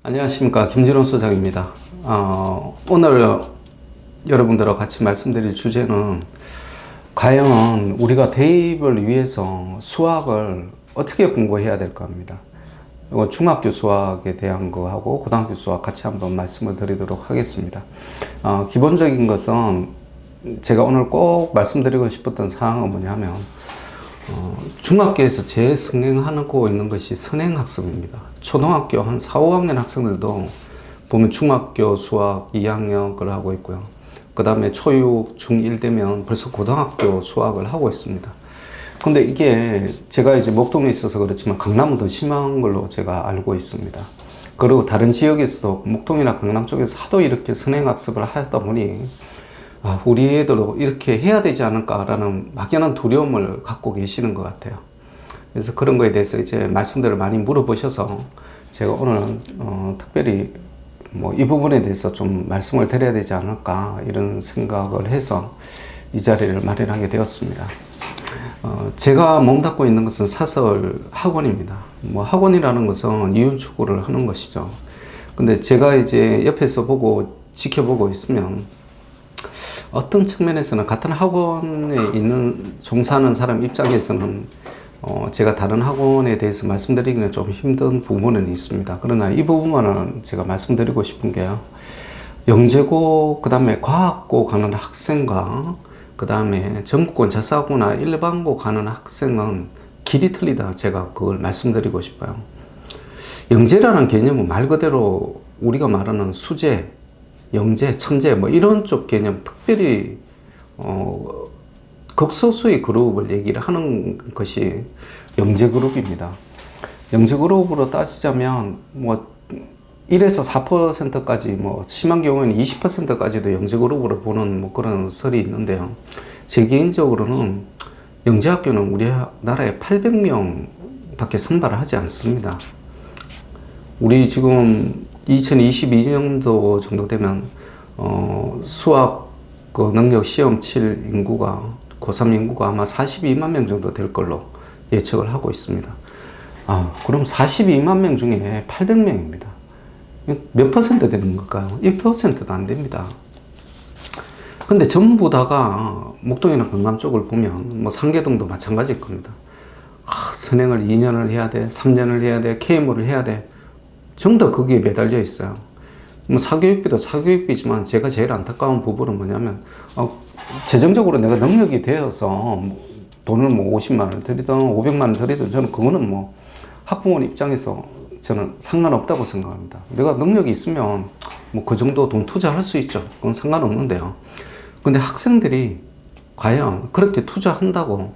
안녕하십니까, 김진호 소장입니다. 오늘 여러분들과 같이 말씀드릴 주제는 과연 우리가 대입을 위해서 수학을 어떻게 공부해야 될까 합니다. 이거 중학교 수학에 대한 거하고 고등학교 수학 같이 한번 말씀을 드리도록 하겠습니다. 기본적인 것은 제가 오늘 꼭 말씀드리고 싶었던 사항은 뭐냐면 중학교에서 제일 성행하고 있는 것이 선행학습입니다. 초등학교 한 4, 5학년 학생들도 보면 중학교 수학 2학년을 하고 있고요. 그 다음에 초6, 중1 되면 벌써 고등학교 수학을 하고 있습니다. 근데 이게 제가 이제 목동에 있어서 그렇지만 강남은 더 심한 걸로 제가 알고 있습니다. 그리고 다른 지역에서도 목동이나 강남 쪽에서 하도 이렇게 선행학습을 하다 보니 우리 애들도 이렇게 해야 되지 않을까라는 막연한 두려움을 갖고 계시는 것 같아요. 그래서 그런 거에 대해서 이제 말씀들을 많이 물어보셔서 제가 오늘 특별히 이 부분에 대해서 좀 말씀을 드려야 되지 않을까 이런 생각을 해서 이 자리를 마련하게 되었습니다. 제가 몸담고 있는 것은 사설 학원입니다. 학원이라는 것은 이윤 추구를 하는 것이죠. 근데 제가 이제 옆에서 보고 지켜보고 있으면 어떤 측면에서는 같은 학원에 있는 종사하는 사람 입장에서는 제가 다른 학원에 대해서 말씀드리기는 좀 힘든 부분은 있습니다. 그러나 이 부분만은 제가 말씀드리고 싶은 게요. 영재고, 그 다음에 과학고 가는 학생과 그 다음에 전국권 자사고나 일반고 가는 학생은 길이 틀리다. 제가 그걸 말씀드리고 싶어요. 영재라는 개념은 말 그대로 우리가 말하는 수재, 영재, 천재 이런 쪽 개념, 특별히 극소수의 그룹을 얘기를 하는 것이 영재 그룹입니다. 영재 그룹으로 따지자면 1에서 4%까지 심한 경우에는 20%까지도 영재 그룹으로 보는 그런 설이 있는데요. 제 개인적으로는 영재학교는 우리나라에 800명밖에 선발을 하지 않습니다. 우리 지금 2022년도 정도 되면 수학 능력 시험 칠 인구가 고3 인구가 아마 42만 명 정도 될 걸로 예측을 하고 있습니다. 그럼 42만 명 중에 800명입니다. 몇 퍼센트 되는 걸까요? 1%도 안 됩니다. 근데 전부 다가 목동이나 강남 쪽을 보면 상계동도 마찬가지일 겁니다. 선행을 2년을 해야 돼, 3년을 해야 돼, KMO를 해야 돼. 전부 다 거기에 매달려 있어요. 사교육비도 사교육비지만 제가 제일 안타까운 부분은 뭐냐면 재정적으로 내가 능력이 되어서 돈을 50만 원 들이든 500만 원 들이든 저는 그거는 학부모 입장에서 저는 상관없다고 생각합니다. 내가 능력이 있으면 그 정도 돈 투자할 수 있죠. 그건 상관없는데요. 근데 학생들이 과연 그렇게 투자한다고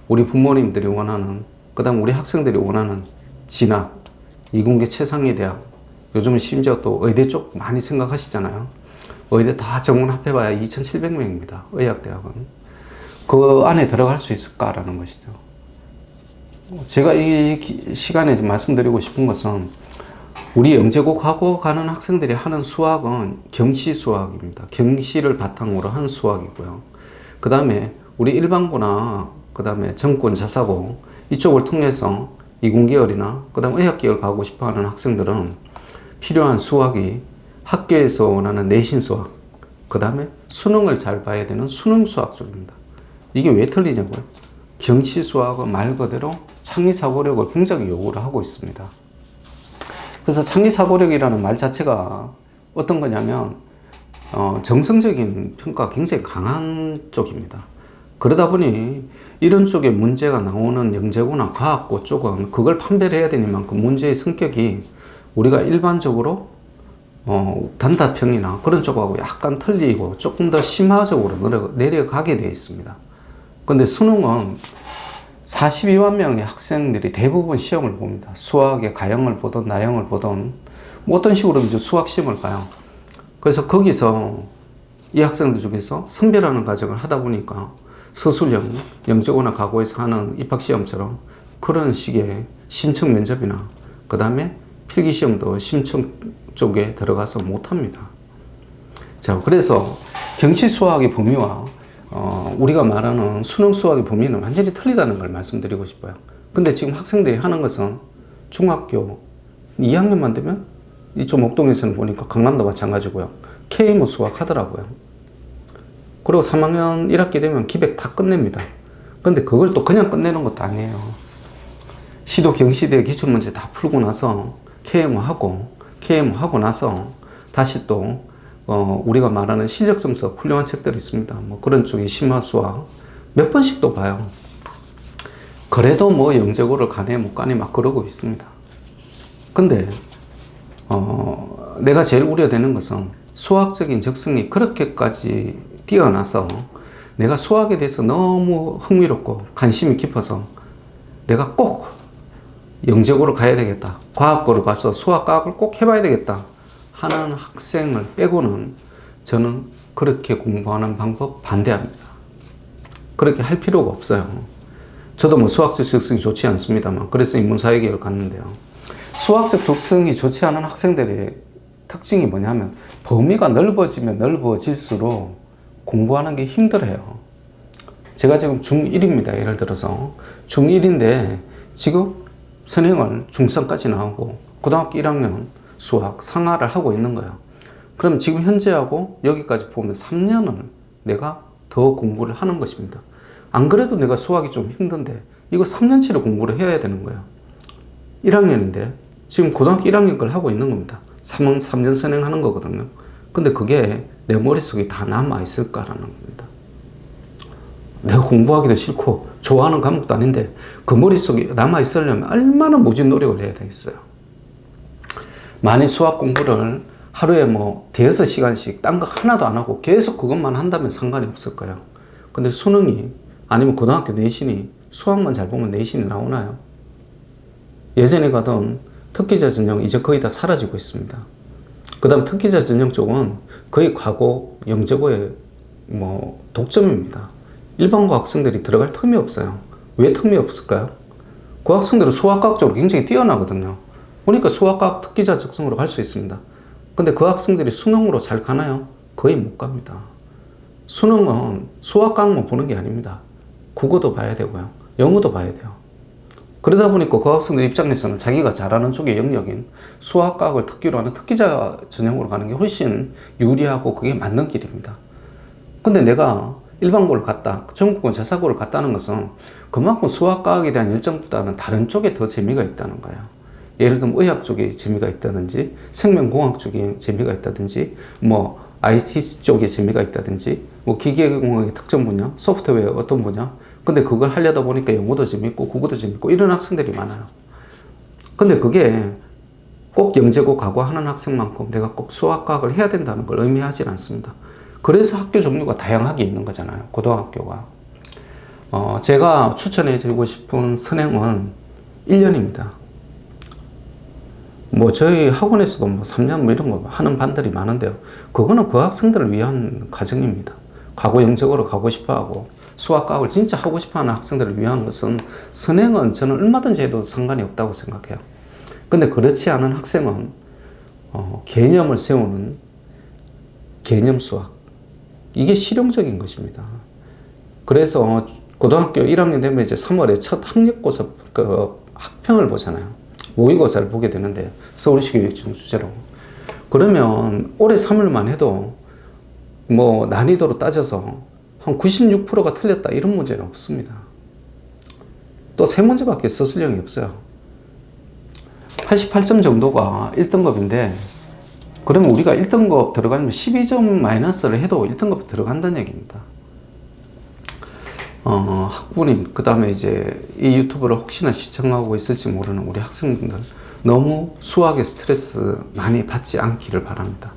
우리 부모님들이 원하는, 그 다음 우리 학생들이 원하는 진학, 이공계 최상위 대학, 요즘은 심지어 또 의대 쪽 많이 생각하시잖아요. 의대 다 정원 합해봐야 2,700명입니다. 의학대학은. 그 안에 들어갈 수 있을까라는 것이죠. 제가 이 시간에 말씀드리고 싶은 것은 우리 영재고하고 가는 학생들이 하는 수학은 경시 수학입니다. 경시를 바탕으로 한 수학이고요. 그 다음에 우리 일반고나 그 다음에 정권 자사고 이쪽을 통해서 이공계열이나 그 다음 의학계열 가고 싶어하는 학생들은 필요한 수학이 학교에서 원하는 내신 수학, 그 다음에 수능을 잘 봐야 되는 수능 수학 쪽입니다. 이게 왜 틀리냐고요? 경시 수학은 말 그대로 창의사고력을 굉장히 요구를 하고 있습니다. 그래서 창의사고력이라는 말 자체가 어떤 거냐면 정성적인 평가가 굉장히 강한 쪽입니다. 그러다 보니 이런 쪽에 문제가 나오는 영재고나 과학고 쪽은 그걸 판별해야 되니만 그 문제의 성격이 우리가 일반적으로 단답형이나 그런 쪽하고 약간 틀리고 조금 더 심화적으로 내려가게 되어 있습니다. 근데 수능은 42만 명의 학생들이 대부분 시험을 봅니다. 수학의 가형을 보든 나형을 보든 어떤 식으로 이제 수학 시험을 봐요. 그래서 거기서 이 학생들 중에서 선별하는 과정을 하다 보니까 서술형, 영재고나 과고에서 하는 입학시험처럼 그런 식의 심층 면접이나 그 다음에 필기시험도 심층 쪽에 들어가서 못합니다. 자, 그래서 경시 수학의 범위와 우리가 말하는 수능 수학의 범위는 완전히 틀리다는 걸 말씀드리고 싶어요. 근데 지금 학생들이 하는 것은 중학교 2학년만 되면 이쪽 목동에서는 보니까 강남도 마찬가지고요. K모 수학 하더라고요. 그리고 3학년 1학기 되면 기백 다 끝냅니다. 근데 그걸 또 그냥 끝내는 것도 아니에요. 시도 경시대 기출문제 다 풀고 나서 KMO 하고 나서 다시 또 우리가 말하는 실력점수 훌륭한 책들이 있습니다. 뭐 그런 쪽에 심화수학 몇 번씩 또 봐요. 그래도 뭐 영재고를 가네 못 가네 막 그러고 있습니다. 근데 내가 제일 우려되는 것은 수학적인 적성이 그렇게까지 뛰어나서 내가 수학에 대해서 너무 흥미롭고 관심이 깊어서 내가 꼭 영재고를 가야 되겠다, 과학고를 가서 수학과학을 꼭 해봐야 되겠다 하는 학생을 빼고는 저는 그렇게 공부하는 방법 반대합니다. 그렇게 할 필요가 없어요. 저도 뭐 수학적 적성이 좋지 않습니다만 그래서 인문사회계를 갔는데요. 수학적 적성이 좋지 않은 학생들의 특징이 뭐냐면 범위가 넓어지면 넓어질수록 공부하는 게 힘들어요. 제가 지금 중1입니다. 예를 들어서 중1인데 지금 선행을 중3까지 나오고 고등학교 1학년 수학 상하를 하고 있는 거예요. 그럼 지금 현재하고 여기까지 보면 3년을 내가 더 공부를 하는 것입니다. 안 그래도 내가 수학이 좀 힘든데 이거 3년치를 공부를 해야 되는 거예요. 1학년인데 지금 고등학교 1학년 걸 하고 있는 겁니다. 3년 선행하는 거거든요. 근데 그게 내 머릿속에 다 남아있을까라는 겁니다. 내가 공부하기도 싫고 좋아하는 과목도 아닌데 그 머릿속에 남아있으려면 얼마나 무진 노력을 해야 되겠어요. 만약 수학 공부를 하루에 뭐 대여섯 시간씩 딴 거 하나도 안 하고 계속 그것만 한다면 상관이 없을 거예요. 근데 수능이 아니면 고등학교 내신이 수학만 잘 보면 내신이 나오나요? 예전에 가던 특기자 전형 이제 거의 다 사라지고 있습니다. 그 다음 특기자 전형 쪽은 거의 과거 영재고의 뭐 독점입니다. 일반고 학생들이 들어갈 틈이 없어요. 왜 틈이 없을까요? 그 학생들은 수학과학적으로 굉장히 뛰어나거든요. 그러니까 수학과학 특기자 적성으로 갈 수 있습니다. 근데 그 학생들이 수능으로 잘 가나요? 거의 못 갑니다. 수능은 수학과학만 보는 게 아닙니다. 국어도 봐야 되고요. 영어도 봐야 돼요. 그러다 보니까 그 학생들 입장에서는 자기가 잘하는 쪽의 영역인 수학과학을 특기로 하는 특기자 전형으로 가는 게 훨씬 유리하고 그게 맞는 길입니다. 근데 내가 일반고를 갔다, 전국권 자사고를 갔다는 것은 그만큼 수학과학에 대한 열정보다는 다른 쪽에 더 재미가 있다는 거예요. 예를 들면 의학 쪽에 재미가 있다든지 생명공학 쪽에 재미가 있다든지 뭐 IT 쪽에 재미가 있다든지 뭐 기계공학의 특정 분야, 소프트웨어 어떤 분야. 근데 그걸 하려다 보니까 영어도 재밌고 국어도 재밌고 이런 학생들이 많아요. 근데 그게 꼭 영재고 각오하는 학생만큼 내가 꼭 수학과학을 해야 된다는 걸 의미하지 않습니다. 그래서 학교 종류가 다양하게 있는 거잖아요. 고등학교가. 제가 추천해드리고 싶은 선행은 1년입니다. 뭐 저희 학원에서도 뭐 3년 뭐 이런 거 하는 반들이 많은데요. 그거는 그 학생들을 위한 과정입니다. 과거 영재고로 가고 싶어하고 수학과학을 진짜 하고 싶어하는 학생들을 위한 것은 선행은 저는 얼마든지 해도 상관이 없다고 생각해요. 근데 그렇지 않은 학생은 개념을 세우는 개념 수학, 이게 실용적인 것입니다. 그래서 고등학교 1학년 되면 이제 3월에 첫 학력고사 그 학평을 보잖아요. 모의고사를 보게 되는데 서울시 교육청 주제로. 그러면 올해 3월만 해도 뭐 난이도로 따져서 한 96%가 틀렸다 이런 문제는 없습니다. 또 3문제밖에 서술형이 없어요. 88점 정도가 1등급인데 그러면 우리가 1등급 들어가면 12점 마이너스를 해도 1등급 들어간다는 얘기입니다. 학부님, 그 다음에 이제 이 유튜브를 혹시나 시청하고 있을지 모르는 우리 학생분들 너무 수학에 스트레스 많이 받지 않기를 바랍니다.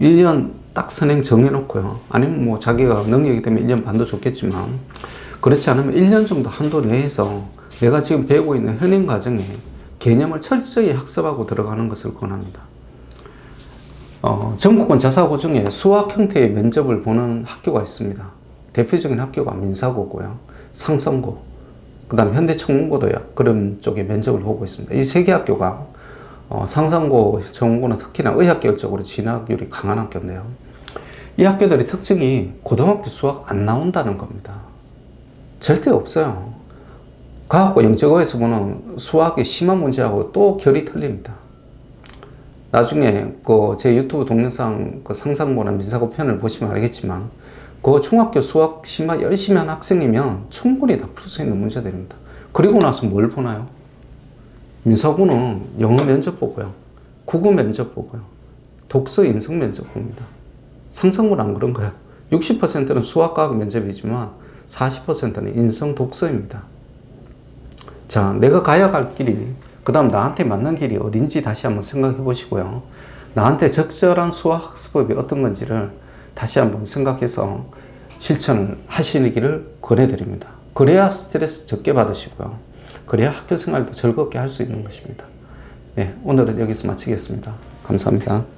1년 딱 선행 정해놓고요. 아니면 뭐 자기가 능력이 되면 1년 반도 좋겠지만 그렇지 않으면 1년 정도 한도 내에서 내가 지금 배우고 있는 현행 과정에 개념을 철저히 학습하고 들어가는 것을 권합니다. 전국권 자사고 중에 수학 형태의 면접을 보는 학교가 있습니다. 대표적인 학교가 민사고고요. 상성고, 그 다음 현대청문고도 그런 쪽에 면접을 보고 있습니다. 이 세 개 학교가 상성고, 청문고는 특히나 의학 계열적으로 진학률이 강한 학교인데요. 이 학교들의 특징이 고등학교 수학 안 나온다는 겁니다. 절대 없어요. 과학고 영재고에서 보는 수학의 심한 문제하고 또 결이 틀립니다. 나중에 그 제 유튜브 동영상 그 상상고나 민사고 편을 보시면 알겠지만 그 중학교 수학 심화 열심히 한 학생이면 충분히 다 풀 수 있는 문제들입니다. 그리고 나서 뭘 보나요? 민사고는 영어 면접 보고요. 국어 면접 보고요. 독서 인성 면접 봅니다. 상상고는 안 그런 거예요. 60%는 수학과학 면접이지만 40%는 인성 독서입니다. 자, 내가 가야 할 길이, 그 다음 나한테 맞는 길이 어딘지 다시 한번 생각해 보시고요. 나한테 적절한 수학 학습법이 어떤 건지를 다시 한번 생각해서 실천을 하시기를 권해드립니다. 그래야 스트레스 적게 받으시고요. 그래야 학교 생활도 즐겁게 할 수 있는 것입니다. 네, 오늘은 여기서 마치겠습니다. 감사합니다.